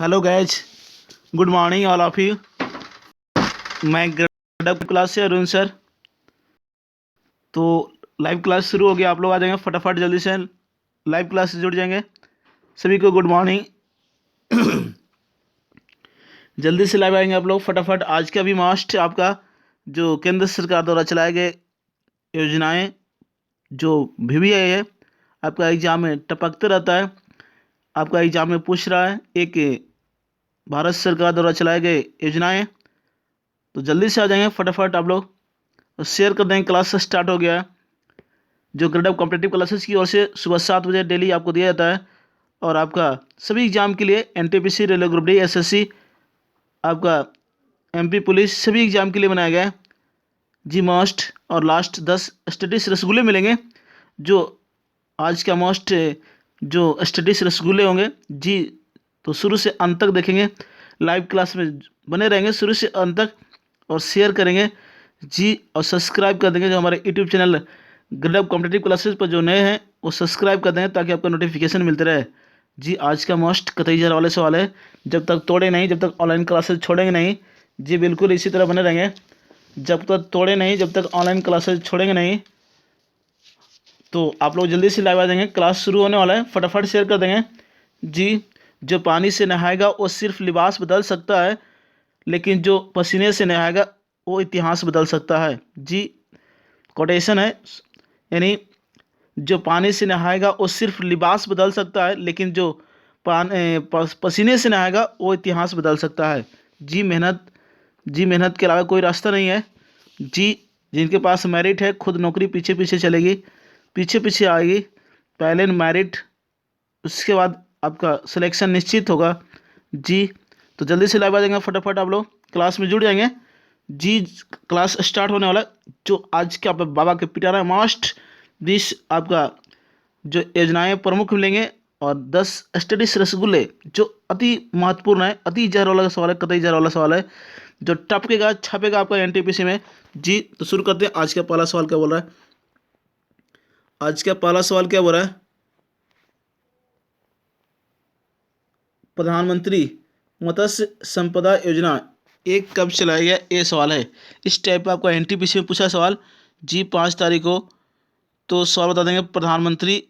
Hello guys, good morning all of you. मैं Gradeup class से Arun sir. तो live class शुरू हो गया, आप लोग आ जाएंगे फटाफट जल्दी से लाइव क्लास से जुड़ जाएंगे। सभी को गुड मॉर्निंग। जल्दी से लाइव आएंगे आप लोग फटाफट। आज का भी मस्ट आपका जो केंद्र सरकार द्वारा चलाए गए योजनाएं जो भी आई है, आपका एग्जाम में टपकते रहता है, आपका एग्जाम में पूछ रहा है एक भारत सरकार द्वारा चलाए गए योजनाएं। तो जल्दी से आ जाएंगे फटाफट आप लोग और शेयर कर देंगे। क्लास स्टार्ट हो गया है जो ग्रेड ऑफ कॉम्पिटेटिव क्लासेस की ओर से सुबह 7 बजे डेली आपको दिया जाता है। और आपका सभी एग्जाम के लिए NTPC, railway group D, SSC, आपका एमपी पुलिस, सभी एग्जाम के लिए बनाया गया है जी मस्ट। और लास्ट 10 स्टडीज रसगुल्ले मिलेंगे जो आज का मोस्ट जो स्टडीज रसगुल्ले होंगे जी। तो शुरू से अंत तक देखेंगे, लाइव क्लास में बने रहेंगे शुरू से अंत तक और शेयर करेंगे जी। और सब्सक्राइब कर देंगे जो हमारे YouTube channel grade of competitive classes पर जो नए हैं वो सब्सक्राइब कर देंगे ताकि आपको नोटिफिकेशन मिलते रहे जी। आज का मोस्ट कतई जरा वाले सवाल है, जब तक तोड़े नहीं, जब तक ऑनलाइन क्लासेस छोड़ेंगे नहीं जी, बिल्कुल इसी तरह बने रहेंगे। जब तक तोड़े नहीं, जब तक ऑनलाइन क्लासेस छोड़ेंगे नहीं। तो आप लोग जल्दी से लाइव आ जाएंगे, क्लास शुरू होने वाला है, फटाफट शेयर कर देंगे जी। जो पानी से नहाएगा वो सिर्फ लिबास बदल सकता है, लेकिन जो पसीने से नहाएगा वो इतिहास बदल सकता है जी। कोटेशन है, यानी जो पानी से नहाएगा वो सिर्फ लिबास बदल सकता है, लेकिन जो पसीने से नहाएगा वो इतिहास बदल सकता है जी। मेहनत के अलावा कोई रास्ता नहीं है जी। जिनके पास मेरिट है खुद नौकरी पीछे पीछे चलेगी, पीछे पीछे आएगी, पहले मेरिट, उसके बाद आपका सिलेक्शन निश्चित होगा जी। तो जल्दी से लाइव आ जाएंगे फटाफट, आप लोग क्लास में जुड़ जाएंगे जी। क्लास स्टार्ट होने वाला है। जो आज के आप बाबा के पिटारा मास्ट 20 आपका जो योजनाएं प्रमुख मिलेंगे और 10 स्टडीज रसगुल्ले जो अति महत्वपूर्ण है, अति जहर वाला सवाल है, कतई जहर वाला सवाल है जो टपकेगा छपेगा आपका एनटीपीसी में जी। तो शुरू करते हैं। आज का पहला सवाल क्या बोल रहा है? आज का पहला सवाल क्या बोल रहा है? प्रधानमंत्री मत्स्य संपदा योजना एक कब चलाया गया, ये सवाल है। इस टाइप का आपका एनटीपीसी में पूछा सवाल जी 5 तारीख को। तो सवाल बता देंगे, प्रधानमंत्री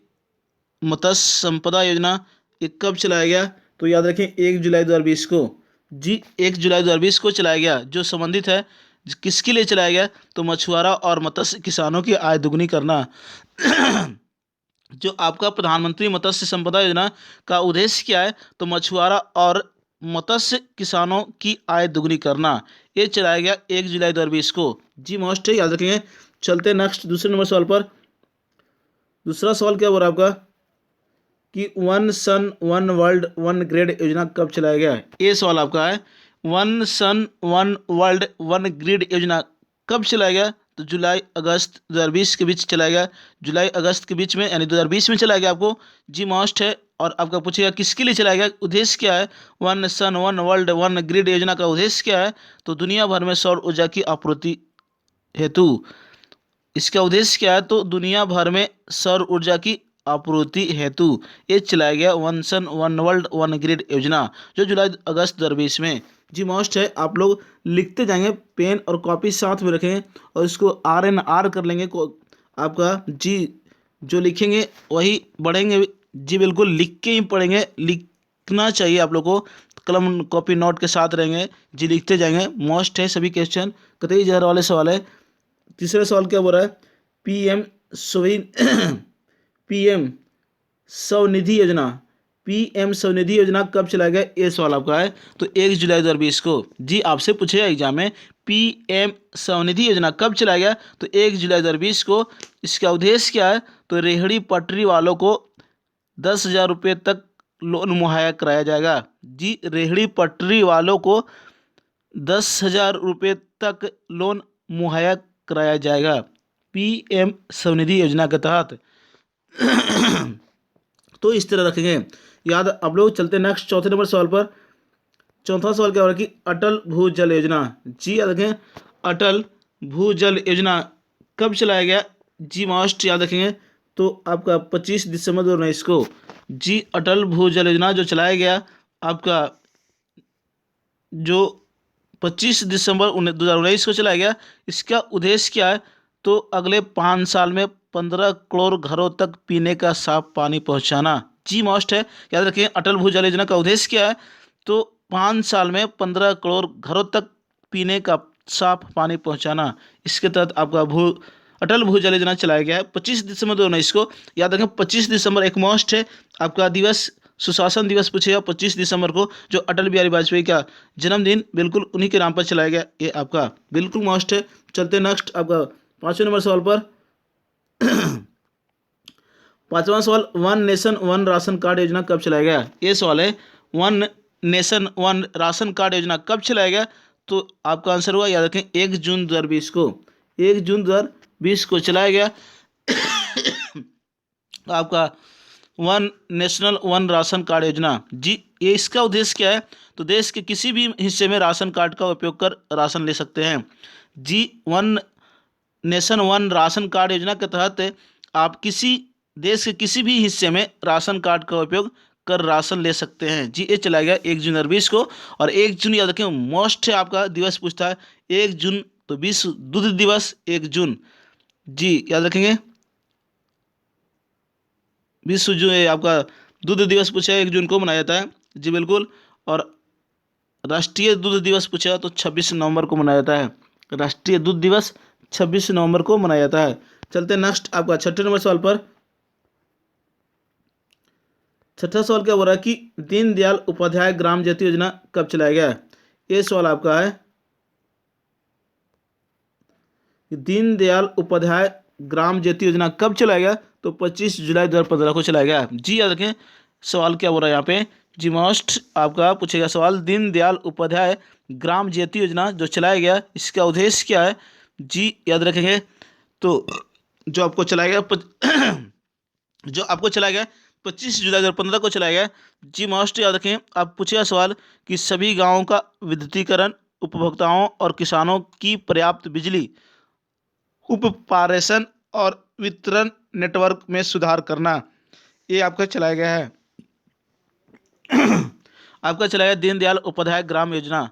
मत्स्य संपदा योजना ये कब चलाया गया? तो याद रखें 1 जुलाई 2020 को जी। 1 जुलाई 2020 को चलाया गया। जो संबंधित है किसके लिए चलाया गया? तो मछुआरा और मत्स्य किसानों की आय दुगनी करना। जो आपका प्रधानमंत्री मत्स्य संपदा योजना का उद्देश्य क्या है? तो मछुआरा और मत्स्य किसानों की आय दुगनी करना। ये चलाया गया 1 जुलाई 2020 को जी। मोस्ट है, याद रखेंगे। चलते हैं नेक्स्ट दूसरे नंबर सवाल पर। दूसरा सवाल क्या हो रहा है आपका कि one sun one world one grade योजना कब चलाया गया है? ये सवाल आपका है। One sun one world one grid योजना कब चलाया गया? तो जुलाई अगस्त 2020 के बीच चलाया गया। जुलाई अगस्त के बीच में यानी 2020 में चलाया गया आपको जी। मस्ट है। और आपका पूछेगा किसके लिए चलाया गया, उद्देश्य क्या है? One sun one world one grid योजना का उद्देश्य क्या है? तो दुनिया भर में सौर ऊर्जा की आपूर्ति हेतु। इसका उद्देश्य क्या है? तो दुनिया भर में सौर ऊर्जा की आपूर्ति हेतु ये चलाया गया one sun one world one grid योजना जो जुलाई अगस्त 2020 में जी। मोस्ट है, आप लोग लिखते जाएंगे, पेन और कॉपी साथ में रखेंगे और इसको RNR कर लेंगे को आपका जी। जो लिखेंगे वही बढ़ेंगे जी, बिल्कुल लिख के ही पढ़ेंगे। लिखना चाहिए आप लोग को, कलम कॉपी नोट के साथ रहेंगे जी, लिखते जाएंगे। मोस्ट है, सभी क्वेश्चन कतई जहर वाले सवाल है। तीसरा सवाल क्या बोल रहा है? पीएम स्वनिधि पीएम स्वनिधि योजना पीएम स्वनिधि योजना कब चलाया गया, ये सवाल आपका है। तो 1 जुलाई 2020 को जी। आपसे पूछे एग्जाम में पीएम स्वनिधि योजना कब चलाया गया? तो 1 जुलाई 2020 को। इसका उद्देश्य क्या है? तो रेहड़ी पटरी वालों को 10,000 रुपये तक लोन मुहैया कराया जाएगा जी। रेहड़ी पटरी वालों को 10,000 रुपये तक लोन मुहैया कराया जाएगा पीएम स्वनिधि योजना के तहत। तो इस तरह रखेंगे याद। अब लोग चलते नेक्स्ट चौथे नंबर सवाल पर। चौथा सवाल क्या हो रहा है कि अटल भूजल योजना जी। याद रखें, अटल भूजल योजना कब चलाया गया जी। मस्ट याद रखेंगे। तो आपका 25 दिसंबर 2019 को जी। अटल भूजल योजना जो चलाया गया आपका जो 25 दिसंबर 2019 को चलाया गया, इसका उद्देश्य क्या है? तो अगले 5 साल में 15 करोड़ घरों तक पीने का साफ पानी पहुंचाना। जी मस्ट है, याद रखें। अटल भूजल योजना का उद्देश्य क्या है? तो 5 साल में 15 करोड़ घरों तक पीने का साफ पानी पहुंचाना। इसके तहत आपका अटल भूजल योजना चलाया गया है 25 दिसंबर 2019 को। याद रखें 25 दिसंबर एक मस्ट है आपका दिवस, सुशासन दिवस पूछेगा 25 दिसंबर को, जो अटल बिहारी वाजपेयी का जन्मदिन, बिल्कुल उन्हीं के नाम पर चलाया गया, ये आपका बिल्कुल मस्ट है। चलते नेक्स्ट आपका 5वें नंबर सवाल पर। 5वां सवाल, one nation one ration card योजना कब चलाया गया? ये सवाल है, one nation one ration card योजना कब चलाया गया? तो आपका आंसर हुआ, याद रखें, 1 जून 2020 को। 1 जून 2020 को चलाया गया आपका one national one ration card योजना। जी ये इसका उद्देश्य क्या है? तो देश के किसी भी हिस्से में राशन कार्ड का उपयोग कर राशन ले सकते हैं। जी one nation one ration card योजना के तहत आप किसी देश के किसी भी हिस्से में राशन कार्ड का उपयोग कर राशन ले सकते हैं। जी ये चला गया 1 जून 2020 को। और 1 जून याद रखें मोस्ट है आपका दिवस पूछता है, 1 जून तो विश्व दूध दिवस 1 जून। जी याद रखेंगे, विश्व जो है आपका दूध दिवस पूछा है 1 जून को मनाया जाता है। जी बिल्कुल। और राष्ट्रीय दूध दिवस पूछा तो 26 नवंबर को मनाया जाता है। राष्ट्रीय दूध दिवस 26 नवंबर को मनाया जाता है। चलते नेक्स्ट आपका 6ठे नंबर सवाल पर। 6ठा सवाल क्या हो रहा है कि दीनदयाल उपाध्याय ग्राम ज्योति योजना कब चलाया गया है? ये सवाल आपका है, दीनदयाल उपाध्याय ग्राम ज्योति योजना कब चलाया गया? तो 25 जुलाई 2015 को चलाया गया। जी याद रखें, सवाल क्या हो रहा है यहाँ पे, जी मोस्ट आपका पूछेगा सवाल, दीनदयाल उपाध्याय ग्राम ज्योति योजना जो चलाया गया, इसका उद्देश्य क्या है? जी याद रखेंगे, तो जो आपको चलाया गया जो आपको चलाया गया 25 जुलाई 2015 को चलाया गया। जी मोस्ट याद रखें, आप पूछेगा सवाल कि सभी गाँवों का विद्युतीकरण, उपभोक्ताओं और किसानों की पर्याप्त बिजली उपपारेषण और वितरण नेटवर्क में सुधार करना, ये आपका चलाया गया है। आपका चलाया गया दीनदयाल उपाध्याय ग्राम योजना,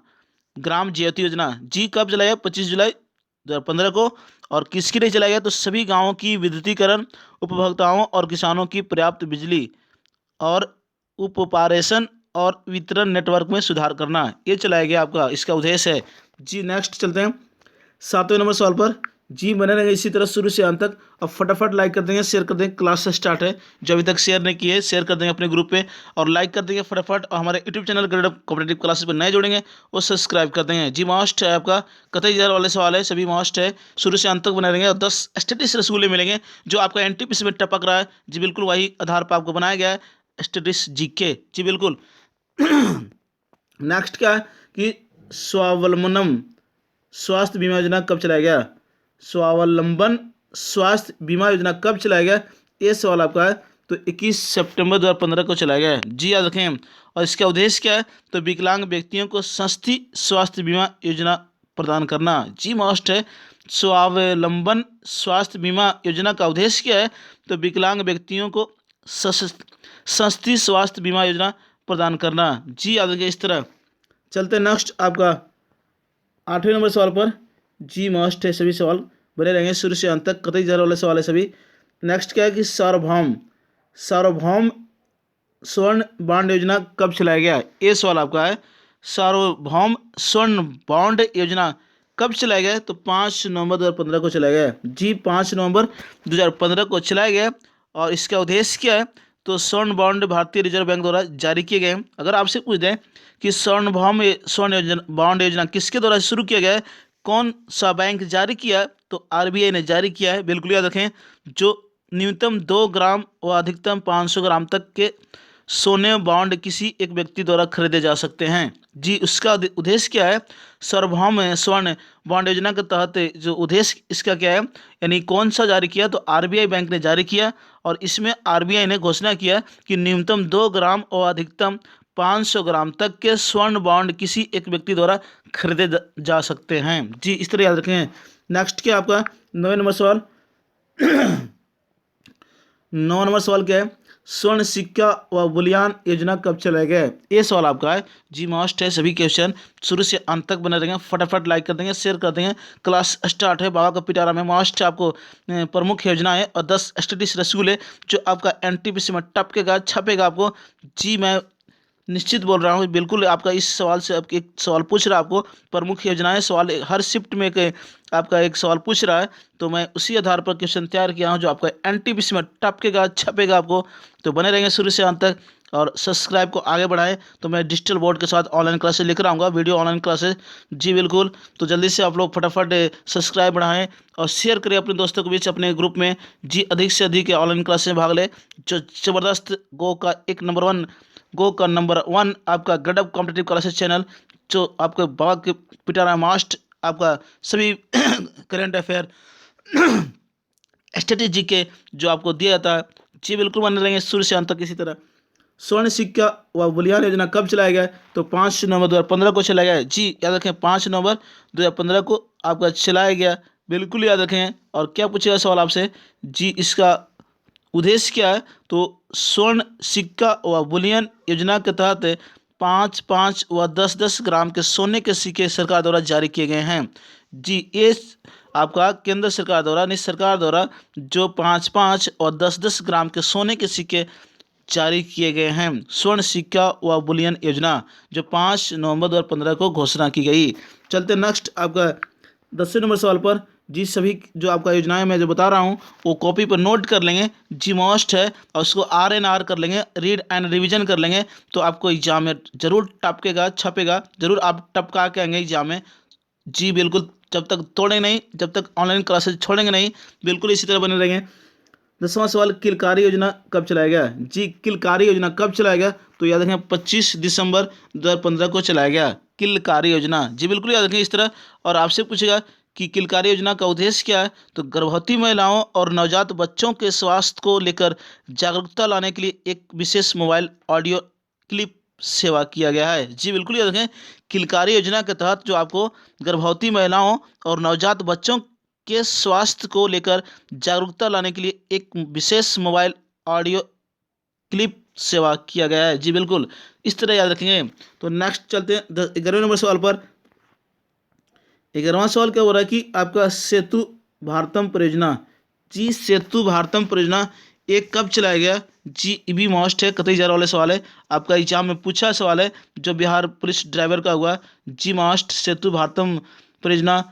ग्राम ज्योति योजना। जी कब चलाया गया? 25 जुलाई 2015 को। और किसके लिए चलाया गया? तो सभी गांवों की विद्युतीकरण, उपभोक्ताओं और किसानों की पर्याप्त बिजली और उपपारेषण और वितरण नेटवर्क में सुधार करना, ये चलाया गया आपका, इसका उद्देश्य है। जी नेक्स्ट चलते हैं 7वें नंबर सवाल पर। जी बने रहेंगे इसी तरह शुरू से अंत तक। अब फटाफट लाइक कर देंगे, शेयर कर देंगे, क्लास स्टार्ट है, जो अभी तक शेयर नहीं किए शेयर कर देंगे अपने ग्रुप पे, और लाइक कर देंगे फटाफट। और हमारे YouTube channel grade competitive classes पर नए जुड़ेंगे वो सब्सक्राइब कर देंगे। जी मस्ट है आपका, कतई जार वाले सवाल है, सभी मस्ट है, शुरू से अंत तक बने रहेंगे। और 10 स्टेटिस रसगुल्ले मिलेंगे जो आपका एनटीपीसी में टपक रहा है। जी बिल्कुल वही आधार पर आपको बनाया गया है स्टेटिस जीके। जी बिल्कुल। नेक्स्ट क्या है कि स्वावलंबन स्वास्थ्य बीमा योजना कब चलाया गया? स्वावलंबन स्वास्थ्य बीमा योजना कब चलाया गया? ये सवाल आपका है, तो 21 सितंबर 2015 को चलाया गया है। जी याद रखें। और इसका उद्देश्य क्या है? तो विकलांग व्यक्तियों को सस्ती स्वास्थ्य बीमा योजना प्रदान करना। जी मस्ट है, स्वावलंबन स्वास्थ्य बीमा योजना का उद्देश्य क्या है? तो विकलांग व्यक्तियों को सस्ती स्वास्थ्य बीमा योजना प्रदान करना। जी याद रखें इस तरह। चलते नेक्स्ट आपका 8वें नंबर सवाल पर। जी मस्ट है, सभी सवाल बने रहेंगे शुरू से अंत तक, कतई जार वाले सवाल है सभी। नेक्स्ट क्या है कि सार्वभौम स्वर्ण बॉन्ड योजना कब चलाया गया? ये सवाल आपका है, सार्वभौम स्वर्ण बॉन्ड योजना कब चलाया गया? तो 5 नवंबर 2015 को चलाया गया। जी 5 नवंबर 2015 को चलाया गया। और इसका उद्देश्य क्या है? तो स्वर्ण बॉन्ड भारतीय रिजर्व बैंक द्वारा जारी किए गए हैं। अगर आपसे पूछ दें कि सार्वभौम स्वर्ण योजना बॉन्ड योजना किसके द्वारा शुरू किया गया है, कौन सा बैंक जारी किया? तो आरबीआई ने जारी किया है। बिल्कुल याद रखें, जो न्यूनतम 2 ग्राम व अधिकतम 500 ग्राम तक के सोने बॉन्ड किसी एक व्यक्ति द्वारा खरीदे जा सकते हैं। जी उसका उद्देश्य क्या है? सार्वभौम स्वर्ण बॉन्ड योजना के तहत जो उद्देश्य इसका क्या है, यानी कौन सा जारी किया? तो आरबीआई बैंक ने जारी किया। और इसमें आरबीआई ने घोषणा किया कि न्यूनतम 2 ग्राम और अधिकतम 500 ग्राम तक के स्वर्ण बॉन्ड किसी एक व्यक्ति द्वारा खरीदे जा सकते हैं। जी इस तरह याद रखें। नेक्स्ट क्या आपका 9वें नंबर सवाल। 9 नंबर सवाल क्या है? स्वर्ण सिक्का व बुलियान योजना कब चलाया गया? ये सवाल आपका है जी। मस्ट है, सभी क्वेश्चन शुरू से अंत तक बने रहेंगे। फटाफट लाइक कर देंगे, शेयर कर देंगे। क्लास स्टार्ट है। बाबा का पिटारा में मस्ट आपको प्रमुख योजना है और 10 स्टडीज रसूल है जो आपका एनटीपीसी में टपकेगा, छपेगा आपको। जी मैं निश्चित बोल रहा हूँ, बिल्कुल आपका इस सवाल से आपके एक सवाल पूछ रहा है आपको प्रमुख योजनाएं, सवाल हर शिफ्ट में आपका एक सवाल पूछ रहा है, तो मैं उसी आधार पर क्वेश्चन तैयार किया हूँ जो आपका एनटीपीसी में टपकेगा, छपेगा आपको। तो बने रहेंगे शुरू से अंत तक और सब्सक्राइब को आगे बढ़ाएं। तो मैं डिजिटल बोर्ड के साथ ऑनलाइन क्लासेस लेकर आऊँगा, वीडियो ऑनलाइन क्लासेस। जी बिल्कुल, तो जल्दी से आप लोग फटाफट सब्सक्राइब बढ़ाएं और शेयर करें अपने दोस्तों के बीच, अपने ग्रुप में। जी अधिक से अधिक ऑनलाइन क्लासेस में भाग लें। जो ज़बरदस्त गो का नंबर वन आपका गडब कॉम्पिटिटिव क्लासेस चैनल, जो आपके बाबा के पिटारा मास्ट आपका सभी करंट अफेयर स्ट्रेटेजी के जो आपको दिया जाता है। जी बिल्कुल बने रहेंगे शुरू से अंत तक इसी तरह। स्वर्ण सिक्का व बुलियान योजना कब चलाया गया? तो 5 नवंबर 2015 को चलाया गया। जी याद रखें, 5 नवंबर 2015 को आपका चलाया गया, बिल्कुल याद रखें। और क्या पूछेगा सवाल आपसे? जी इसका उद्देश्य क्या है? तो स्वर्ण सिक्का व बुलियन योजना के तहत 5-5 व 10-10 ग्राम के सोने के सिक्के सरकार द्वारा जारी किए गए हैं। जी ये आपका केंद्र सरकार द्वारा, नहीं सरकार द्वारा जो 5-5 और 10-10 ग्राम के सोने के सिक्के जारी किए गए हैं, स्वर्ण सिक्का व बुलियन योजना, जो 5 नवंबर 2015 को घोषणा की गई। चलते नेक्स्ट आपका 10वें नंबर सवाल पर। जी सभी जो आपका योजनाएं मैं जो बता रहा हूँ वो कॉपी पर नोट कर लेंगे। जी मस्ट है और उसको RNR कर लेंगे, रीड एंड रिवीजन कर लेंगे, तो आपको एग्जाम में जरूर टपकेगा, छपेगा, जरूर आप टपका के आएंगे एग्जाम में। जी बिल्कुल, जब तक तोड़ेंगे नहीं, जब तक ऑनलाइन क्लासेस छोड़ेंगे नहीं, बिल्कुल इसी तरह बने रहेंगे। 10वां सवाल, किलकारी योजना कब चलाया गया? जी किलकारी योजना कब चलाया गया? तो याद रखें 25 दिसंबर 2015 को चलाया गया किलकारी योजना। जी बिल्कुल याद रखें इस तरह। और आपसे पूछेगा कि किलकारी योजना का उद्देश्य क्या है? तो गर्भवती महिलाओं और नवजात बच्चों के स्वास्थ्य को लेकर जागरूकता लाने के लिए एक विशेष मोबाइल ऑडियो क्लिप सेवा किया गया है। जी बिल्कुल याद रखें, किलकारी योजना के तहत जो आपको गर्भवती महिलाओं और नवजात बच्चों के स्वास्थ्य को लेकर जागरूकता लाने के लिए एक विशेष मोबाइल ऑडियो क्लिप सेवा किया गया है। जी बिल्कुल इस तरह याद रखेंगे। तो नेक्स्ट चलते हैं 11वें नंबर सवाल पर। 11वां सवाल क्या हो रहा है कि आपका सेतु भारतम परियोजना। जी सेतु भारतम परियोजना एक कब चलाया गया? जी ये भी मोस्ट है, कतई जार वाले सवाल है, आपका एग्जाम में पूछा सवाल है जो बिहार पुलिस ड्राइवर का हुआ। जी मोस्ट सेतु भारतम परियोजना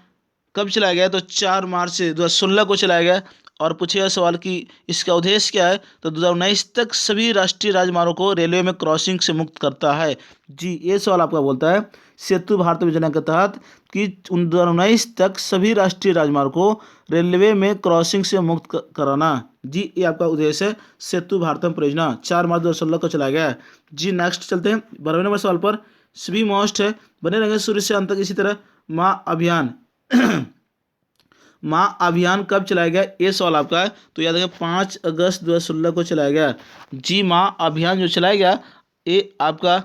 कब चलाया गया? तो 4 मार्च 2016 को चलाया गया। और पूछेगा सवाल कि इसका उद्देश्य क्या है? तो 2019 तक सभी राष्ट्रीय राजमार्गों को रेलवे में क्रॉसिंग से मुक्त करता है। जी ये सवाल आपका बोलता है सेतु भारत योजना के तहत कि 2019 तक सभी राष्ट्रीय राजमार्गों को रेलवे में क्रॉसिंग से मुक्त कराना। जी ये आपका उद्देश्य है सेतु भारतम परियोजना, 4 मार्च 2016 को चलाया गया है। जी नेक्स्ट चलते हैं 12वें नंबर सवाल पर। सभी मोस्ट है, बने रहेंगे शुरू से अंत तक इसी तरह। माँ अभियान माँ अभियान कब चलाया गया? ये सवाल आपका है। तो याद रखें 5 अगस्त 2016 को चलाया गया। जी माँ अभियान जो चलाया गया ये आपका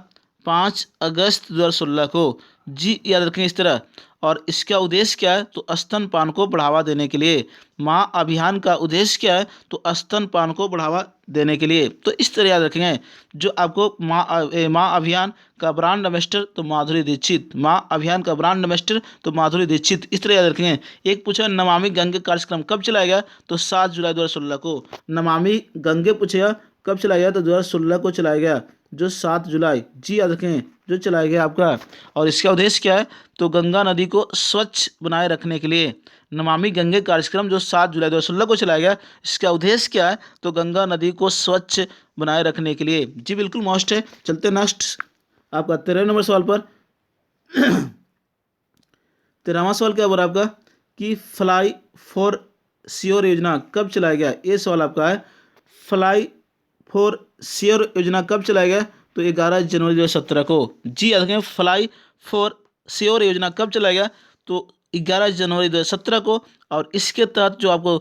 5 अगस्त 2016 को। जी याद रखें इस तरह। और इसका उद्देश्य क्या है? तो स्तनपान को बढ़ावा देने के लिए। माँ अभियान का उद्देश्य क्या है? तो स्तनपान को बढ़ावा देने के लिए। तो इस तरह याद रखेंगे। जो आपको माँ अभियान का ब्रांड एम्बेसडर तो माधुरी दीक्षित, माँ अभियान का ब्रांड एम्बेसडर तो माधुरी दीक्षित, इस तरह याद रखेंगे। एक पूछा नमामि गंगे कार्यक्रम कब चलाया गया? तो 7 जुलाई 2016 को। नमामि गंगे पूछेगा कब चलाया गया? तो 2016 को चलाया गया, जो 7 जुलाई। जी याद रखें जो चलाया गया आपका। और इसका उद्देश्य क्या है? तो गंगा नदी को स्वच्छ बनाए रखने के लिए नमामि गंगे कार्यक्रम जो 7 जुलाई 2016 को चलाया गया, इसका उद्देश्य क्या है? तो गंगा नदी को स्वच्छ बनाए रखने के लिए। जी बिल्कुल मोस्ट है। चलते नेक्स्ट आपका 13वें नंबर सवाल पर। 13वां सवाल क्या बोला आपका कि फ्लाई फॉर श्योर योजना कब चलाया गया? ये सवाल आपका है। फ्लाई फॉर श्योर योजना कब चलाया गया? तो 11 जनवरी 2017 को। जी याद रखें फ्लाई फॉर श्योर योजना कब चलाया गया? तो 11 जनवरी 2017 को। और इसके तहत जो आपको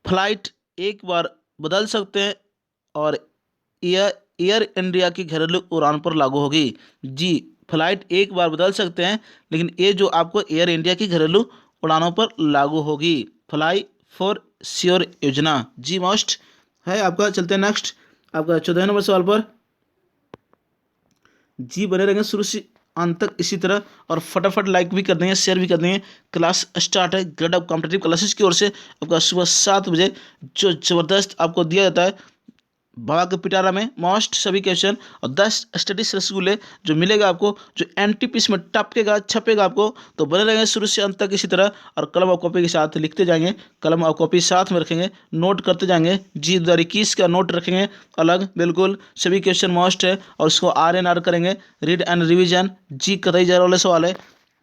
फ्लाइट एक बार बदल सकते हैं और एयर इंडिया की घरेलू उड़ान पर लागू होगी। जी फ्लाइट एक बार बदल सकते हैं, लेकिन ये जो आपको एयर इंडिया की घरेलू उड़ानों पर लागू होगी। फ्लाई फॉर श्योर योजना जी मोस्ट है आपका। चलते हैं नेक्स्ट आपका 14वें नंबर सवाल पर जी बने रहेंगे शुरू से अंत तक इसी तरह, और फटाफट लाइक भी कर देंगे, शेयर भी कर देंगे। क्लास स्टार्ट है ग्रेड ऑफ कॉम्पिटेटिव क्लासेस की ओर से आपका सुबह 7 बजे, जो ज़बरदस्त आपको दिया जाता है बाबा के पिटारा में मोस्ट सभी क्वेश्चन और 10 स्टडीज रसगुल्ले जो मिलेगा आपको, जो एनटीपीसी में टपकेगा छपेगा आपको। तो बने रहेंगे शुरू से अंत तक इसी तरह, और कलम और कॉपी के साथ लिखते जाएंगे, कलम और कॉपी साथ में रखेंगे, नोट करते जाएंगे। जी 2021 का नोट रखेंगे अलग, बिल्कुल सभी क्वेश्चन मोस्ट है, और उसको RNR करेंगे, रीड एंड रिविजन। जी कतई जरा वाले सवाल है।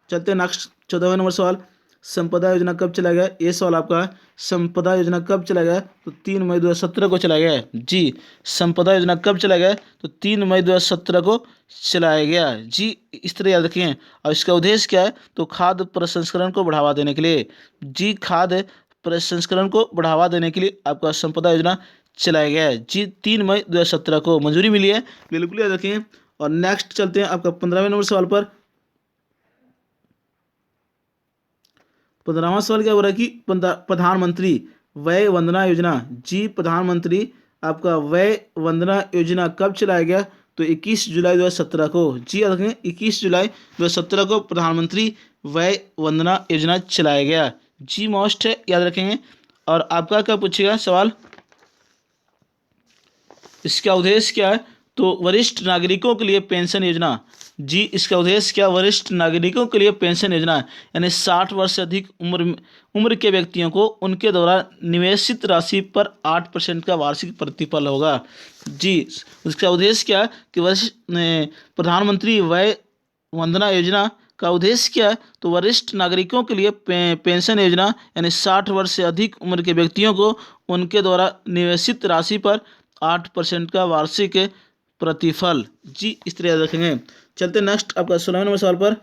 चलते हैं नेक्स्ट 14वें नंबर सवाल, संपदा योजना कब चलाया गया? ये सवाल आपका है, संपदा योजना कब चलाया गया? तो 3 मई 2017 को चलाया गया है। जी संपदा योजना कब चलाया गया? तो 3 मई 2017 को चलाया गया है। जी इस तरह याद रखें। और इसका उद्देश्य क्या है? तो खाद्य प्रसंस्करण को बढ़ावा देने के लिए। जी खाद्य प्रसंस्करण को बढ़ावा देने के लिए आपका संपदा योजना चलाया गया है। जी 3 मई 2017 को मंजूरी मिली है, बिल्कुल याद रखें। और नेक्स्ट चलते हैं आपका 15वें नंबर सवाल पर। 15वां सवाल क्या हो रहा है कि प्रधानमंत्री वय वंदना योजना, जी प्रधानमंत्री आपका वय वंदना योजना कब चलाया गया? तो 21 जुलाई 2017 को। जी याद रखें 21 जुलाई 2017 को प्रधानमंत्री वय वंदना योजना चलाया गया। जी मोस्ट है, याद रखेंगे। और आपका क्या पूछेगा सवाल, इसका उद्देश्य क्या है? तो वरिष्ठ नागरिकों के लिए पेंशन योजना। जी इसका उद्देश्य क्या? वरिष्ठ नागरिकों के लिए पेंशन योजना, यानी 60 वर्ष से अधिक उम्र के व्यक्तियों को उनके द्वारा निवेशित राशि पर 8% का वार्षिक प्रतिफल होगा। जी उसका उद्देश्य क्या है कि वरिष्ठ प्रधानमंत्री वय वंदना योजना का उद्देश्य क्या है? तो वरिष्ठ नागरिकों के लिए पेंशन योजना, यानी 60 वर्ष से अधिक उम्र के व्यक्तियों को उनके द्वारा निवेशित राशि पर 8% का वार्षिक प्रतिफल। जी इस तरह याद रखेंगे। चलते नेक्स्ट आपका 16वें नंबर सवाल पर।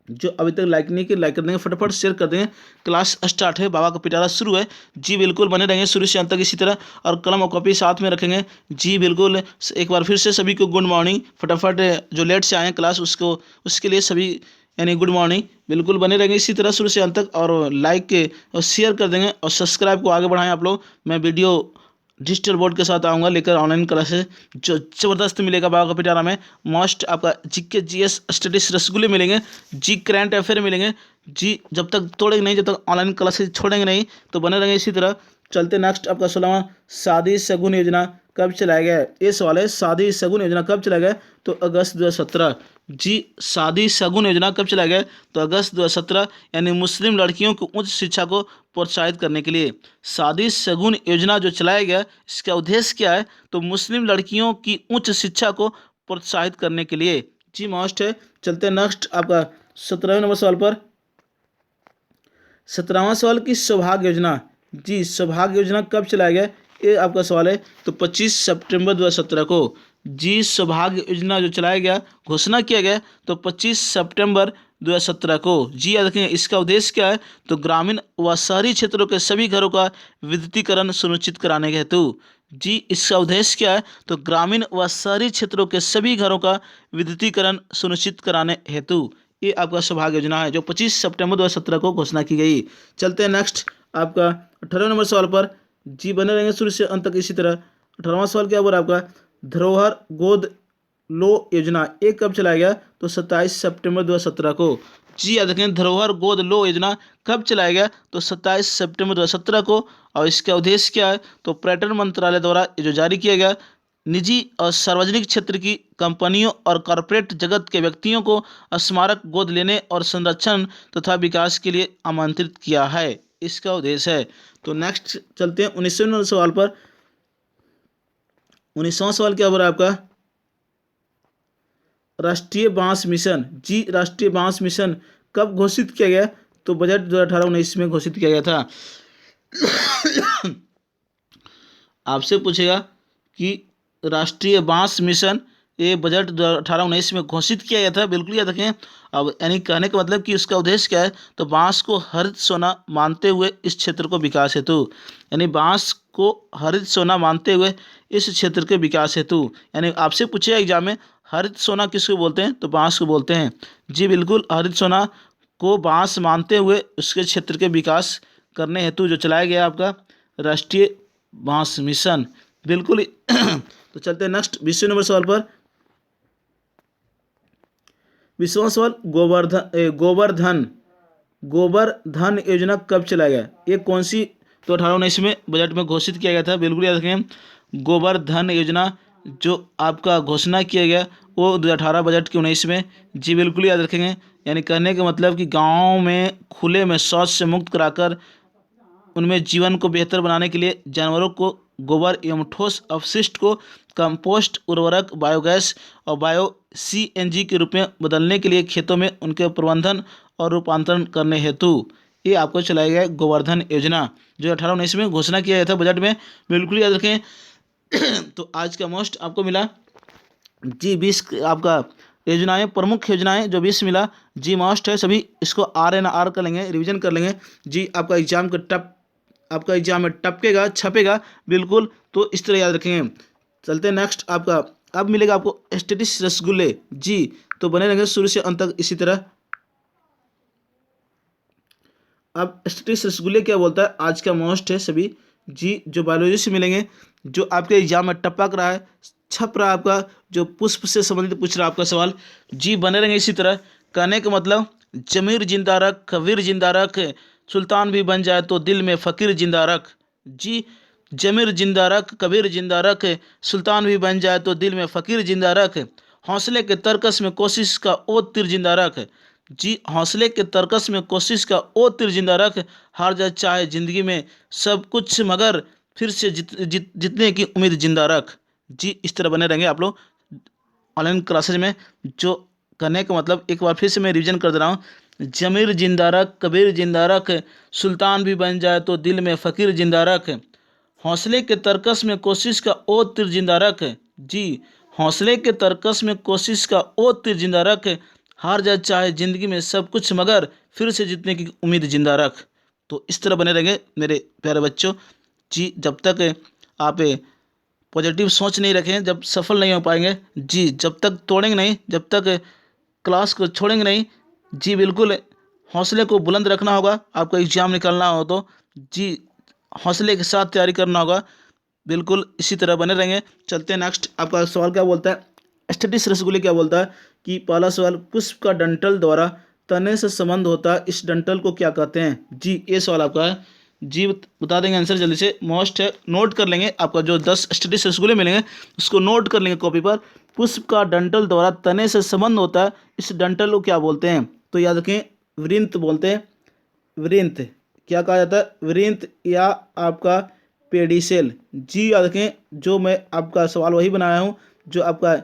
जो अभी तक लाइक नहीं किए लाइक कर देंगे, फटाफट शेयर कर देंगे। क्लास स्टार्ट है, बाबा का पिटारा शुरू है। जी बिल्कुल बने रहेंगे शुरू से अंत तक इसी तरह, और कलम और कॉपी साथ में रखेंगे। जी बिल्कुल एक बार फिर से सभी को गुड मॉर्निंग। फटाफट जो लेट से आए हैं क्लास उसको, उसके लिए सभी यानी गुड मॉर्निंग। बिल्कुल बने रहेंगे इसी तरह शुरू से अंत तक, और लाइक और शेयर कर देंगे, और सब्सक्राइब को आगे बढ़ाएं आप लोग। मैं वीडियो डिजिटल बोर्ड के साथ आऊँगा लेकर ऑनलाइन क्लासेस, जो ज़बरदस्त मिलेगा बाबा का पिटारा में। मोस्ट आपका जीके जीएस स्टडीज रसगुल्ले मिलेंगे, जी करंट अफेयर मिलेंगे। जी जब तक तोड़ेंगे नहीं, जब तक ऑनलाइन क्लासेस छोड़ेंगे नहीं, तो बने रहेंगे इसी तरह। चलते नेक्स्ट आपका 16वां, शादी शगुन योजना कब चलाया गया? ये सवाल है, शादी शगुन योजना कब चलाया गया? तो अगस्त 2017। जी शादी शगुन योजना कब चलाया गया? तो अगस्त 2017, यानी मुस्लिम लड़कियों को उच्च शिक्षा को प्रोत्साहित करने के लिए शादी शगुन योजना जो चलाया गया, इसका उद्देश्य क्या है? तो मुस्लिम लड़कियों की उच्च शिक्षा को प्रोत्साहित करने के लिए। जी मोस्ट है। चलते हैं नेक्स्ट आपका 17वें नंबर सवाल पर। 17वां सवाल की सौभाग्य योजना, जी सौभाग्य योजना कब चलाया गया? ये आपका सवाल है। तो 25 सितंबर 2017 को। जी सौभाग्य योजना जो चलाया गया, घोषणा किया गया, तो 25 सितंबर 2017 को। जी याद रखें इसका उद्देश्य क्या है? तो ग्रामीण व शहरी क्षेत्रों के सभी घरों का विद्युतीकरण सुनिश्चित कराने के हेतु। जी इसका उद्देश्य क्या है? तो ग्रामीण व शहरी क्षेत्रों के सभी घरों का विद्युतीकरण सुनिश्चित कराने हेतु ये आपका सौभाग्य योजना है, जो 25 सितंबर 2017 को घोषणा की गई। चलते हैं नेक्स्ट आपका 18वें नंबर सवाल पर। जी बने रहेंगे शुरू से अंत तक इसी तरह। 18वां सवाल क्या बोला आपका? धरोहर गोद लो योजना ये कब चलाया गया? तो 27 सितंबर 2017 को। जी याद रखें धरोहर गोद लो योजना कब चलाया गया? तो 27 सितंबर 2017 को। और इसका उद्देश्य क्या है? तो पर्यटन मंत्रालय द्वारा ये जो जारी किया गया, निजी और सार्वजनिक क्षेत्र की कंपनियों और कॉरपोरेट जगत के व्यक्तियों को स्मारक गोद लेने और संरक्षण तथा विकास के लिए आमंत्रित किया है, इसका उद्देश्य है। तो नेक्स्ट चलते हैं 19वें सवाल पर। 19वां सवाल क्या हो रहा है आपका? राष्ट्रीय बांस मिशन, जी राष्ट्रीय बांस मिशन कब घोषित किया गया? तो बजट 2018-19 में घोषित किया गया था। आपसे पूछेगा कि राष्ट्रीय बांस मिशन ये बजट 2018-19 में घोषित किया गया था, बिल्कुल याद रखें। अब यानी कहने का मतलब कि उसका उद्देश्य क्या है? तो बांस को हरित सोना मानते हुए इस क्षेत्र को विकास हेतु, यानी बांस को हरित सोना मानते हुए इस क्षेत्र के विकास हेतु, यानी आपसे पूछेगा एग्जाम में हरित सोना किसको बोलते हैं? तो बांस को बोलते हैं। जी बिल्कुल हरित सोना को बांस मानते हुए उसके क्षेत्र के विकास करने हेतु जो चलाया गया आपका राष्ट्रीय बांस मिशन, बिल्कुल ही तो चलते हैं नेक्स्ट 20वें नंबर सवाल पर। 20वां सवाल, गोबर धन योजना कब चलाया गया? ये कौन सी? तो 18-19 में बजट में घोषित किया गया था, बिल्कुल याद रखें। गोबर धन योजना जो आपका घोषणा किया गया वो 2018 बजट के 19 में, जी बिल्कुल याद रखेंगे। यानी कहने का मतलब कि गाँव में खुले में शौच से मुक्त कराकर उनमें जीवन को बेहतर बनाने के लिए जानवरों को गोबर एवं ठोस अपशिष्ट को कंपोस्ट, उर्वरक, बायोगैस और बायो सीएनजी के रूप में बदलने के लिए खेतों में उनके प्रबंधन और रूपांतरण करने हेतु ये आपको चलाया गया गोवर्धन योजना, जो 18-19 में घोषणा किया गया था बजट में, बिल्कुल याद रखें। तो आज का मोस्ट आपको मिला जी 20 आपका योजनाएं, प्रमुख योजनाएं जो 20 मिला, जी मोस्ट है। सभी इसको RNR कर लेंगे, रिवीजन कर लेंगे जी। आपका एग्जाम में टपकेगा, छपेगा बिल्कुल, तो इस तरह याद रखेंगे। चलते हैं नेक्स्ट आपका, अब मिलेगा आपको स्टेटिस रसगुल्ले जी, तो बने रहेंगे शुरू से अंत तक इसी तरह। अब स्टेटिस रसगुल्ले क्या बोलता है, आज का मोस्ट है सभी जी, जो बायोलॉजी से मिलेंगे, जो आपके एग्जाम में टपक रहा है, छप रहा है आपका, जो पुष्प से संबंधित पूछ रहा है आपका सवाल जी, बने रहेंगे इसी तरह। कहने का मतलब, जमीर जिंदा रख, कबीर जिंदा रख, सुल्तान भी बन जाए तो दिल में फ़कीर जिंदा रख जी। जमीर जिंदा रख, कबीर जिंदा रख, सुल्तान भी बन जाए तो दिल में फ़कीर जिंदा रख, हौसले के तरकस में कोशिश का ओ तीर जिंदा रख जी। हौसले के तरकस में कोशिश का ओ तीर जिंदा रख, हार जा चाहे ज़िंदगी में सब कुछ मगर फिर से जीतने की उम्मीद जिंदा रख जी। इस तरह बने रहेंगे आप लोग ऑनलाइन क्लासेज में। जो करने का मतलब, एक बार फिर से मैं रिवीजन कर दे रहा हूँ। जमीर जिंदा रख, कबीर जिंदा रख, सुल्तान भी बन जाए तो दिल में फ़कीर जिंदा रख, हौसले के तरकस में कोशिश का ओ तीर जिंदा रख जी। हौसले के तरकस में कोशिश का ओ तीर जिंदा रख, हार जा चाहे ज़िंदगी में सब कुछ मगर फिर से जीतने की उम्मीद जिंदा रख। तो इस तरह बने रहेंगे मेरे प्यारे बच्चों जी। जब तक आप पॉजिटिव सोच नहीं रखें, जब सफल नहीं हो पाएंगे जी। जब तक तोड़ेंगे नहीं, जब तक क्लास को छोड़ेंगे नहीं जी, बिल्कुल हौसले को बुलंद रखना होगा। आपको एग्जाम निकालना हो तो जी हौसले के साथ तैयारी करना होगा, बिल्कुल इसी तरह बने रहेंगे। चलते हैं नेक्स्ट, आपका सवाल क्या बोलता है, स्टेटिस रसगुल्ले क्या बोलता है कि पहला सवाल, पुष्प का डंठल द्वारा तने से संबंध होता है, इस डंठल को क्या कहते हैं जी। ये सवाल आपका है जी, बता देंगे आंसर जल्दी से। मोस्ट है, नोट कर लेंगे, आपका जो 10 स्टेटिस रसगुल्ले मिलेंगे उसको नोट कर लेंगे कॉपी पर। पुष्प का डंठल द्वारा तने से संबंध होता है, इस डंठल को क्या बोलते हैं? तो याद रखें, वृंत बोलते हैं। वृंत क्या कहा जाता है? वृंत या आपका पेडिसेल जी। याद रखें, जो मैं आपका सवाल वही बनाया हूँ जो आपका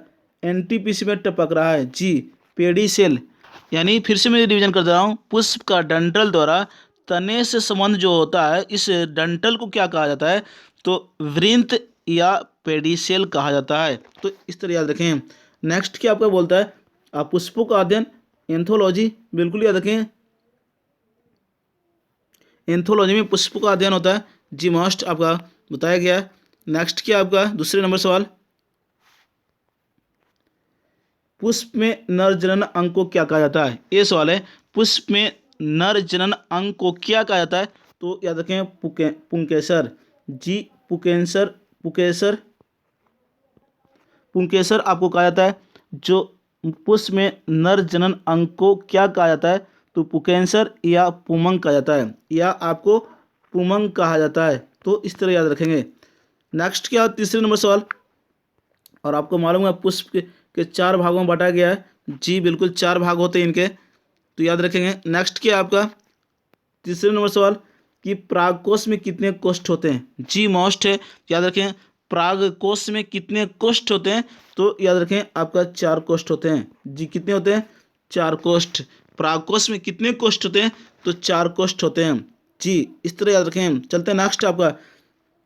NTPC में टपक रहा है जी, पेडिसेल। यानी फिर से मैं रिवीजन कर दे रहा हूँ, पुष्प का डंठल द्वारा तने से संबंध जो होता है, इस डंठल को क्या कहा जाता है? तो वृंत या पेडिसेल कहा जाता है। तो इस तरह याद रखें। नेक्स्ट क्या आपका बोलता है, आप पुष्पों का अध्ययन, एंथोलॉजी, बिल्कुल याद रखें। एंथोलॉजी में पुष्पों का अध्ययन होता है जी, मोस्ट आपका बताया गया है। नेक्स्ट क्या आपका दूसरे नंबर सवाल, पुष्प में नर जनन अंग को क्या कहा जाता है? ये सवाल है, पुष्प में नर जनन अंग को क्या कहा जाता है? तो याद रखें, पुंकेसर जी। पुकेसर पुंकेसर आपको कहा जाता है। जो पुष्प में नर जनन अंग को क्या कहा जाता है? तो पुकेसर या पुमंग कहा जाता है, या आपको पुमंग कहा जाता है। तो इस तरह याद रखेंगे। नेक्स्ट क्या तीसरे नंबर सवाल, और आपको मालूम है पुष्प के 4 भागों में बांटा गया है जी, बिल्कुल 4 भाग होते हैं इनके, तो याद रखेंगे। नेक्स्ट क्या आपका तीसरे नंबर सवाल कि प्रागकोश में कितने कोष्ठ होते हैं जी, मोस्ट है, याद रखें। प्रागकोश में कितने कोष्ठ होते हैं? तो याद रखें आपका 4 कोष्ठ होते हैं जी। कितने होते हैं? 4 कोष्ठ। प्रागकोश में कितने कोष्ठ होते हैं? तो 4 कोष्ठ होते हैं जी, इस तरह याद रखें। चलते हैं नेक्स्ट आपका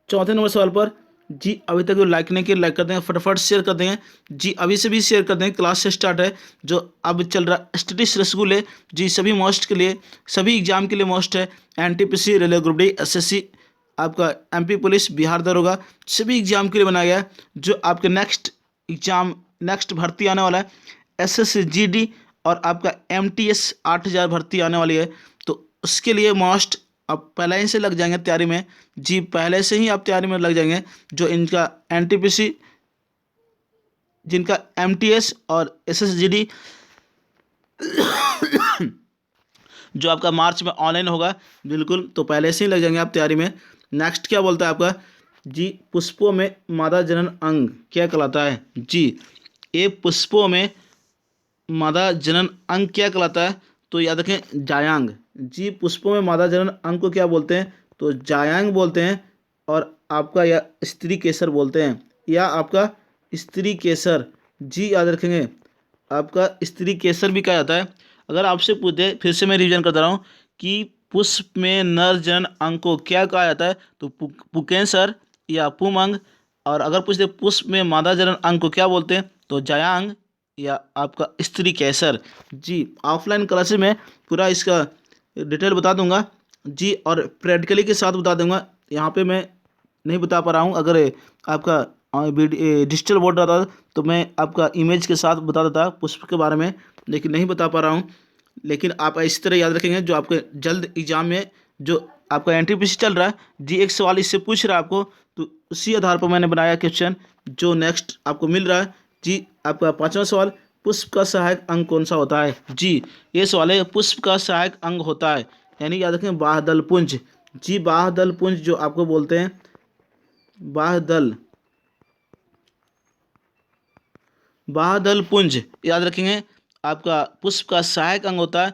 चौथे नंबर सवाल पर जी। अभी तक जो लाइक नहीं किया, लाइक कर देंगे, फटाफट शेयर कर देंगे जी, अभी से भी शेयर कर देंगे। क्लास से स्टार्ट है जो अब चल रहा स्टेटिस रसगुल्ले जी, सभी मोस्ट के लिए, सभी एग्जाम के लिए मोस्ट है। NTPC, railway group D, SSC, आपका MP पुलिस, बिहार दरोगा, सभी एग्जाम के लिए बनाया गया है। जो आपके नेक्स्ट एग्जाम, नेक्स्ट भर्ती आने वाला है SSC GD और आपका MTS 8000 भर्ती आने वाली है, तो उसके लिए मोस्ट आप पहले ही से लग जाएंगे तैयारी में जी, पहले से ही आप तैयारी में लग जाएंगे। जो इनका एनटीपीसी, जिनका एमटीएस और एसएसजीडी जो आपका मार्च में ऑनलाइन होगा, बिल्कुल तो पहले से ही लग जाएंगे आप तैयारी में। नेक्स्ट क्या बोलता है आपका जी, पुष्पों में मादा जनन अंग क्या कहलाता है जी, ये पुष्पों में मादा जनन अंग क्या कहलाता है, तो याद रखें जायांग जी। पुष्पों में मादा जनन अंग को क्या बोलते हैं, तो जायांग बोलते हैं, और आपका या स्त्री केसर बोलते हैं, या आपका स्त्री केसर जी, याद रखेंगे आपका स्त्री केसर भी कहा जाता है। अगर आपसे पूछे, फिर से मैं रिवीजन करता रहा हूँ कि पुष्प में नर जनन अंग को क्या कहा जाता है, तो पुकेसर या पुमंग, और अगर पूछते पुष्प में मादा जनन अंग को क्या बोलते हैं, तो जायांग या आपका स्त्री केसर जी। ऑफलाइन क्लासेस में पूरा इसका डिटेल बता दूंगा जी, और प्रैक्टिकली के साथ बता दूंगा। यहाँ पे मैं नहीं बता पा रहा हूँ। अगर आपका डिजिटल बोर्ड रहता तो मैं आपका इमेज के साथ बता देता पुष्प के बारे में, लेकिन नहीं बता पा रहा हूँ। लेकिन आप इस तरह याद रखेंगे, जो आपके जल्द एग्जाम में जो आपका एनटीपीसी चल रहा है जी, एक सवाल इससे पूछ रहा है आपको, तो उसी आधार पर मैंने बनाया क्वेश्चन जो नेक्स्ट आपको मिल रहा है जी। आपका 5वां सवाल, पुष्प का सहायक अंग कौन सा होता है जी, ये सवाल है पुष्प का सहायक अंग होता है, यानी याद रखें बाह्यदल पुंज जी। बाह्यदल पुंज जो आपको बोलते हैं बाह्यदल पुंज, याद रखेंगे आपका पुष्प का सहायक अंग होता है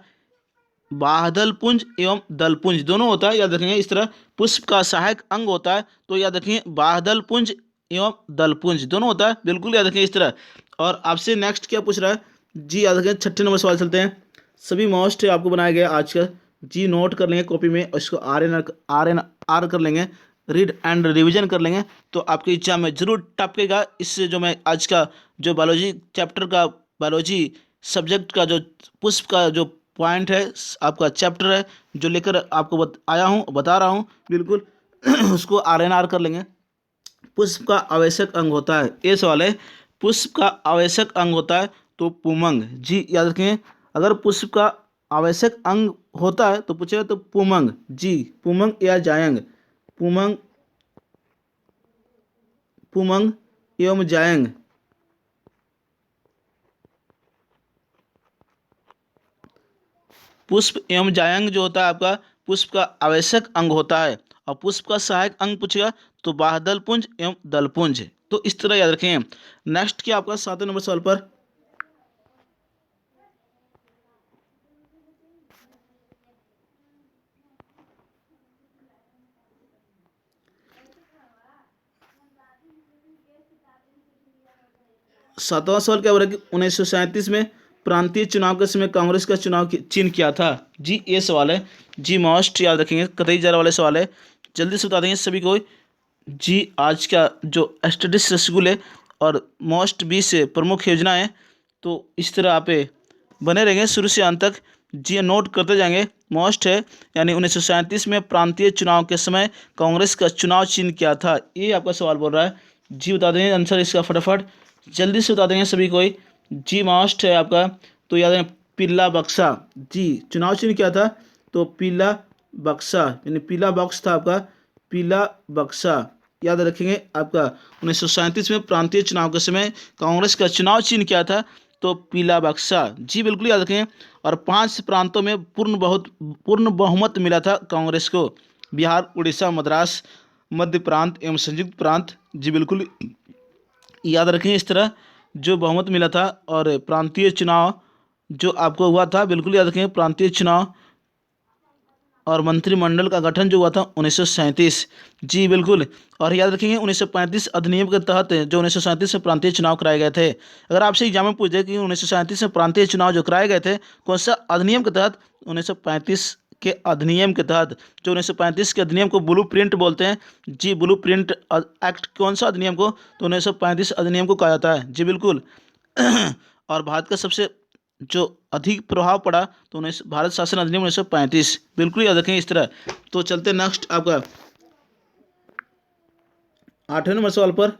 बाह्यदल पुंज एवं दल पुंज, दोनों होता है। याद रखेंगे इस तरह पुष्प का सहायक अंग होता है, तो याद रखेंगे बाह्यदल पुंज एवं दल पुंज दोनों होता है, बिल्कुल याद रखेंगे इस तरह। और आपसे नेक्स्ट क्या पूछ रहा है जी, याद रखेंगे 6 नंबर सवाल चलते हैं। सभी मोस्ट आपको बनाया गया आज का जी, नोट कर लेंगे कॉपी में, और इसको आर कर लेंगे, रीड एंड रिवीजन कर लेंगे, तो आपके एग्जाम में जरूर टपकेगा। इससे जो मैं आज का जो बायोलॉजी चैप्टर का, बायोलॉजी सब्जेक्ट का जो पुष्प का जो पॉइंट है, आपका चैप्टर है जो लेकर आपको आया हूँ, बता रहा हूँ, बिल्कुल उसको आर कर लेंगे। पुष्प का आवश्यक अंग होता है, ये सवाल है, पुष्प का आवश्यक अंग होता है तो पुमंग जी, याद रखें। अगर पुष्प का आवश्यक अंग होता है तो पूछेगा तो पुमंग जी, पुमंग या जायंग, पुमंग पुमंग एवं जायंग, पुष्प एवं जायंग जो होता है आपका पुष्प का आवश्यक अंग होता है, और पुष्प का सहायक अंग पूछेगा तो बाह्यदल पुंज एवं दल पुंज, तो इस तरह याद रखें। नेक्स्ट क्या आपका 7 नंबर सवाल पर, 7वां सवाल क्या हो रहा है कि 1937 में प्रांतीय चुनाव के समय कांग्रेस का चुनाव चिन्ह क्या था जी, ये सवाल है जी, मोस्ट याद रखेंगे, कतई जरा वाले सवाल है, जल्दी से बता देंगे सभी को जी। आज का जो स्टडीज शेड्यूल है और मोस्ट 20 प्रमुख योजना है, तो इस तरह आप बने रहेंगे शुरू से अंत तक जी, नोट करते जाएंगे। मोस्ट है यानी 1937 में प्रांतीय चुनाव के समय कांग्रेस का चुनाव चिन्ह क्या था, ये आपका सवाल बोल रहा है जी। बता देंगे आंसर इसका फटाफट, जल्दी से बता देंगे सभी कोई जी। मोस्ट है आपका, तो याद रखें पीला बक्सा जी, चुनाव चिन्ह क्या था, तो पीला बक्सा, यानी पीला बॉक्स था आपका, पीला बक्सा, याद रखेंगे। आपका 1937 में प्रांतीय चुनाव के समय कांग्रेस का चुनाव चिन्ह क्या था, तो पीला बक्सा जी, बिल्कुल याद रखें। और 5 प्रांतों में पूर्ण बहुमत मिला था कांग्रेस को, बिहार, उड़ीसा, मद्रास, मध्य प्रांत एवं संयुक्त प्रांत जी, बिल्कुल याद रखें इस तरह जो बहुमत मिला था। और प्रांतीय चुनाव जो आपको हुआ था, बिल्कुल याद रखें, प्रांतीय चुनाव और मंत्रिमंडल का गठन जो हुआ था 1937 जी, बिल्कुल। और याद रखेंगे 1935 अधिनियम के तहत जो 1937 में प्रांतीय चुनाव कराए गए थे। अगर आपसे एग्जाम में पूछे कि 1937 में प्रांतीय चुनाव जो कराए गए थे कौन सा अधिनियम के तहत, 1935 के अधिनियम के तहत, जो 1935 के अधिनियम को ब्लू प्रिंट बोलते हैं जी, ब्लू प्रिंट एक्ट, कौन सा अधिनियम को, तो 1935 अधिनियम को कहा जाता है जी, बिल्कुल। और भारत का सबसे जो अधिक प्रभाव पड़ा तो भारत शासन अधिनियम 1935, बिल्कुल याद रखें इस तरह। तो चलते नेक्स्ट आपका 8वें नंबर सवाल पर।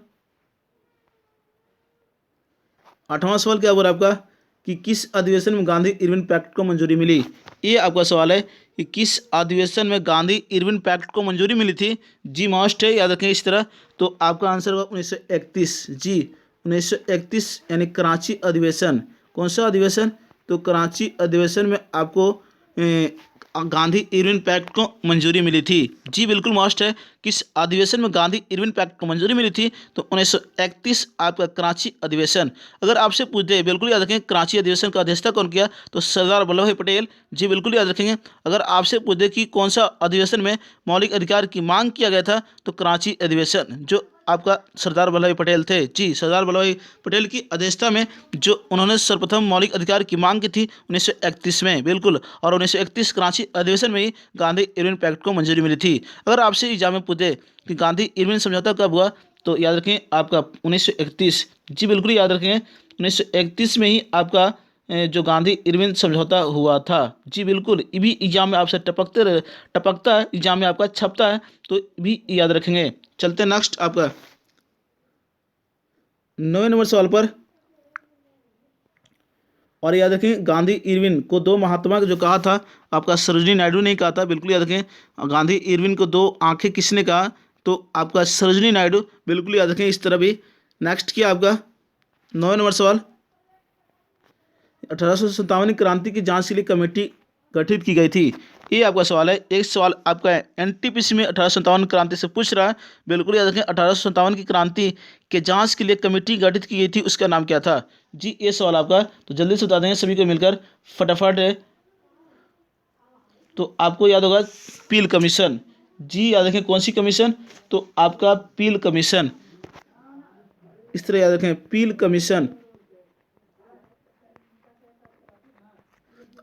8वां सवाल क्या बोल रहा है आपका कि किस अधिवेशन में गांधी इरविन पैक्ट को मंजूरी मिली। ये आपका सवाल है कि किस अधिवेशन में गांधी इरविन पैक्ट को मंजूरी मिली थी। जी मस्ट है, याद रखें इस तरह। तो आपका आंसर होगा 1931। जी 1931 यानी कराची अधिवेशन। कौन सा अधिवेशन? तो कराची अधिवेशन में आपको गांधी इरविन पैक्ट को मंजूरी मिली थी। जी बिल्कुल मस्ट है, किस अधिवेशन में गांधी इरविन पैक्ट को मंजूरी मिली थी? तो 1931 आपका कराची अधिवेशन। अगर आपसे पूछ दे, बिल्कुल याद रखें, कराची अधिवेशन का अध्यक्षता कौन किया? तो सरदार वल्लभ भाई पटेल। जी बिल्कुल याद रखेंगे। अगर आपसे पूछ दे कि कौन सा अधिवेशन में मौलिक अधिकार की मांग किया गया था, तो कराची अधिवेशन, जो आपका सरदार वल्लभ भाई पटेल थे। जी सरदार वल्लभ भाई पटेल की अध्यक्षता में जो उन्होंने सर्वप्रथम मौलिक अधिकार की मांग की थी 1931 में, बिल्कुल। और 1931 कराची अधिवेशन में ही गांधी इरविन पैक्ट को मंजूरी मिली थी। अगर आपसे एग्जाम में पूछे कि गांधी इरविन समझौता कब हुआ, तो याद रखें आपका 1931। जी बिल्कुल याद रखें, 1931 में ही आपका जो गांधी इरविन समझौता हुआ था। जी बिल्कुल, ये भी एग्जाम में आपसे टपकता है, एग्जाम में आपका छपता है, तो भी याद रखेंगे। चलते हैं नेक्स्ट आपका 9वें नंबर सवाल पर। और याद रखें, गांधी इरविन को दो महात्मा जो कहा था, आपका सरोजिनी नायडू ने कहा था। बिल्कुल याद रखें, गांधी इरविन को दो आंखें किसने कहा? तो आपका सरोजिनी नायडू। बिल्कुल याद रखें इस तरह भी। नेक्स्ट किया आपका 9वें नंबर सवाल। 1857 क्रांति की जांच के लिए कमेटी गठित की गई थी। ये आपका सवाल है। एक सवाल आपका एनटीपीसी में 1857 क्रांति से पूछ रहा है। बिल्कुल याद रखें, 1857 की क्रांति के जांच के लिए कमेटी गठित की गई थी, उसका नाम क्या था? जी ये सवाल आपका, तो जल्दी से बता देंगे सभी को मिलकर फटाफट है। तो आपको याद होगा पील कमीशन। जी याद रखें, कौन सी कमीशन? तो आपका पील कमीशन। इस तरह याद रखें, पील कमीशन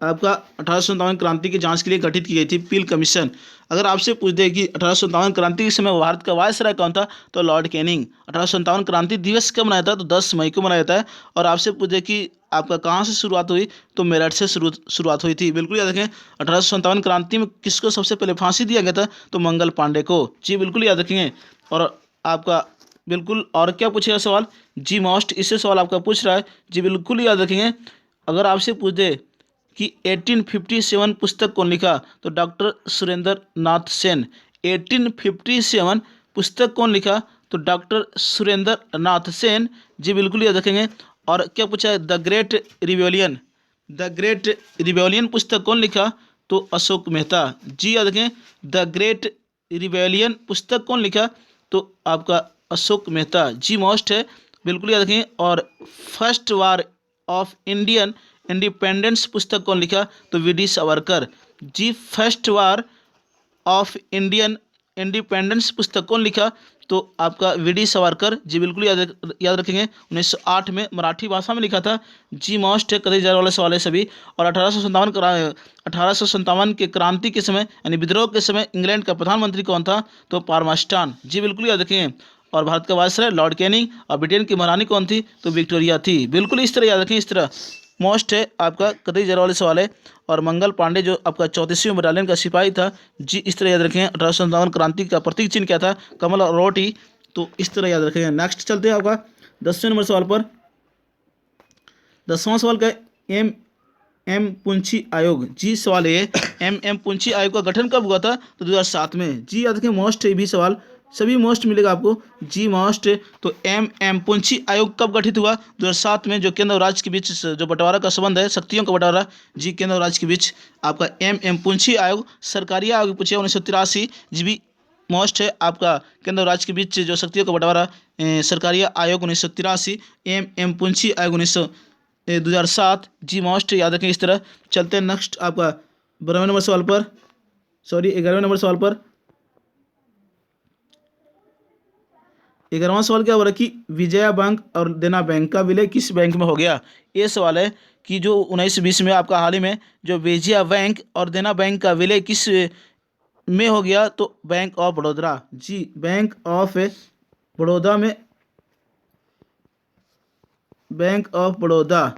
आपका 1857 क्रांति की जांच के लिए गठित की गई थी, पील कमीशन। अगर आपसे पूछ दे कि 1857 क्रांति के समय भारत का वायसराय कौन था, तो लॉर्ड कैनिंग। 1857 क्रांति दिवस कब मनाया था? तो 10 मई को मनाया जाता है। और आपसे पूछ दे कि आपका कहाँ से शुरुआत हुई, तो मेरठ से शुरुआत हुई थी। बिल्कुल याद रखें, 1857 क्रांति में किसको सबसे पहले फांसी दिया गया था? तो मंगल पांडे को। जी बिल्कुल याद रखेंगे। और आपका बिल्कुल, और क्या पूछेगा सवाल? जी मोस्ट, इससे सवाल आपका पूछ रहा है। जी बिल्कुल याद रखेंगे। अगर आपसे पूछ दे कि 1857 पुस्तक कौन लिखा, तो डॉक्टर सुरेंद्र नाथ सेन। 1857 पुस्तक कौन लिखा, तो डॉक्टर सुरेंद्र नाथ सेन। जी बिल्कुल याद रखेंगे। और क्या पूछा है? The great revolution. The great revolution पुस्तक कौन लिखा, तो अशोक मेहता। जी याद रखें, द ग्रेट रिवॉल्यूशन पुस्तक कौन लिखा, तो आपका अशोक मेहता। जी मोस्ट है, बिल्कुल याद रखें। और First War of Indian Independence पुस्तक कौन लिखा, तो वीडी सावरकर। जी First War of Indian Independence पुस्तक कौन लिखा, तो आपका वीडी सावरकर। जी बिल्कुल याद रखेंगे, 1908 में मराठी भाषा में लिखा था। जी मोस्ट है, कदे जाने वाले सवाल है सभी। और 1857 के क्रांति के समय यानी विद्रोह के समय इंग्लैंड का प्रधानमंत्री कौन था, तो पारमास्टान। जी बिल्कुल याद रखेंगे। और भारत का वायसराय लॉर्ड कैनिंग। और ब्रिटेन की महारानी कौन थी, तो विक्टोरिया थी। बिल्कुल इस तरह याद रखें, इस तरह मोस्ट है आपका कतई जरा वाले सवाल है। और मंगल पांडे जो आपका 34वीं बटालियन का सिपाही था। जी इस तरह याद रखें। 1857 क्रांति का प्रतीक चिन्ह क्या था, कमल और रोटी। तो इस तरह याद रखेंगे। नेक्स्ट चलते हैं आपका 10वें नंबर सवाल पर। 10वां सवाल का एम पुंछी आयोग। जी सवाल है, एम पुंछी आयोग का गठन कब हुआ था, तो 2007 में। जी याद रखें, मोस्ट है भी सवाल, सभी मोस्ट मिलेगा आपको। जी मोस्ट। तो एम पुंछी आयोग कब गठित हुआ, 2007 में। जो केंद्र और राज्य के बीच जो बंटवारा का संबंध है, शक्तियों का बंटवारा, जी केंद्र और राज्य के बीच आपका एम पुंछी आयोग। सरकारी आयोग पूछे 1983। जी भी मोस्ट है आपका, केंद्र और राज्य के बीच जो शक्तियों का बंटवारा, सरकारी आयोग 1983। एम पुंछी आयोग 2007। जी मोस्ट याद रखें इस तरह। चलते हैं नेक्स्ट आपका 12वें नंबर सवाल पर, सॉरी 11वें नंबर सवाल पर। 11वां सवाल क्या हो रहा है कि विजया बैंक और देना बैंक का विलय किस बैंक में हो गया। ये सवाल है कि जो 1920 में आपका हाल ही में जो विजया बैंक और देना बैंक का विलय किस में हो गया, तो बैंक ऑफ बड़ौदा। जी बैंक ऑफ बड़ौदा में, बैंक ऑफ बड़ौदा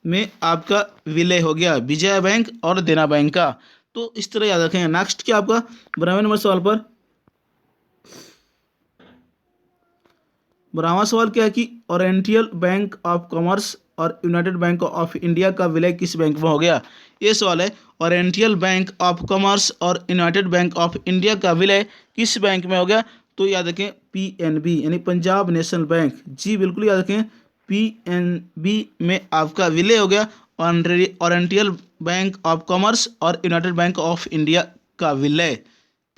में आपका विलय हो गया, विजया बैंक और देना बैंक का। तो इस तरह याद रखेंगे। नेक्स्ट क्या आपका 12वें नंबर सवाल पर। 12वां सवाल क्या है कि ओरिएंटल बैंक ऑफ कॉमर्स और यूनाइटेड बैंक ऑफ इंडिया का विलय किस बैंक में हो गया? ये सवाल है। ओरिएंटल बैंक ऑफ कॉमर्स और यूनाइटेड बैंक ऑफ इंडिया का विलय किस बैंक में हो गया? तो याद रखें पीएनबी यानी पंजाब नेशनल बैंक। जी बिल्कुल याद रखें, पीएनबी में आपका विलय हो गया। ओरिएंटल बैंक ऑफ कॉमर्स और यूनाइटेड बैंक ऑफ इंडिया का विलय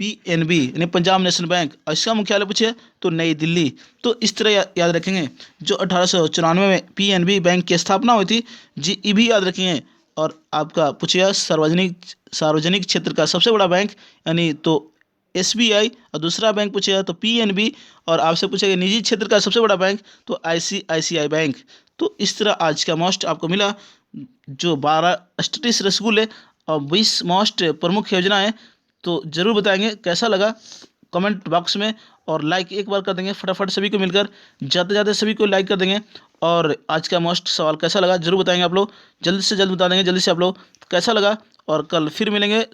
पीएनबी यानी पंजाब नेशनल बैंक। और इसका मुख्यालय पूछे तो नई दिल्ली। तो इस तरह याद रखेंगे। जो 1894 में पीएनबी बैंक की स्थापना हुई थी, जी ये भी याद रखेंगे। और आपका पूछेगा सार्वजनिक क्षेत्र का सबसे बड़ा बैंक यानी तो एसबीआई, और दूसरा बैंक पूछेगा तो पीएनबी, और आपसे पूछेगा निजी क्षेत्र का सबसे बड़ा बैंक तो आईसीआईसीआई बैंक। तो इस तरह आज का मोस्ट आपको मिला, जो 12 स्टैटिस रसगुल्ले और 20 मोस्ट प्रमुख योजनाएं। तो ज़रूर बताएंगे कैसा लगा कमेंट बॉक्स में, और लाइक एक बार कर देंगे फटाफट सभी को मिलकर, ज़्यादा से ज़्यादा सभी को लाइक कर देंगे। और आज का मोस्ट सवाल कैसा लगा ज़रूर बताएंगे आप लोग, जल्द से जल्द बता देंगे जल्दी से आप लोग कैसा लगा। और कल फिर मिलेंगे।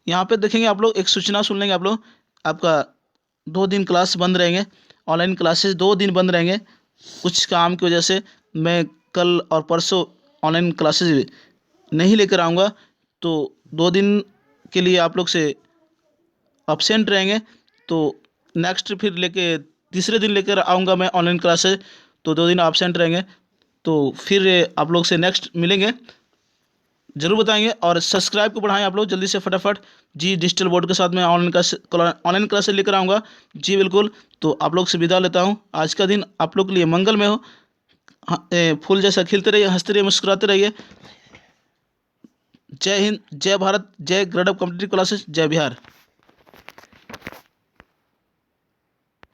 यहाँ पे देखेंगे आप लोग, एक सूचना सुन लेंगे आप लोग। आपका 2 दिन क्लास बंद रहेंगे, ऑनलाइन क्लासेस 2 दिन बंद रहेंगे कुछ काम की वजह से। मैं कल और परसों ऑनलाइन क्लासेस नहीं लेकर आऊँगा, तो 2 दिन के लिए आप लोग से अब्सेंट रहेंगे। तो नेक्स्ट फिर लेके तीसरे दिन लेकर आऊँगा मैं ऑनलाइन क्लासेस, तो 2 दिन अब्सेंट रहेंगे। तो फिर आप लोग से नेक्स्ट मिलेंगे, ज़रूर बताएंगे। और सब्सक्राइब को बढ़ाएं आप लोग जल्दी से फटाफट। जी डिजिटल बोर्ड के साथ में ऑनलाइन क्लासेस लेकर आऊँगा। जी बिल्कुल। तो आप लोग से विदा लेता हूँ। आज का दिन आप लोग के लिए मंगलमय हो। फूल जैसा खिलते रहिए, हंसते रहिए, मुस्कुराते रहिए। जय हिंद, जय भारत, जय ग्रेड अप कॉम्पिटिटिव क्लासेस, जय बिहार।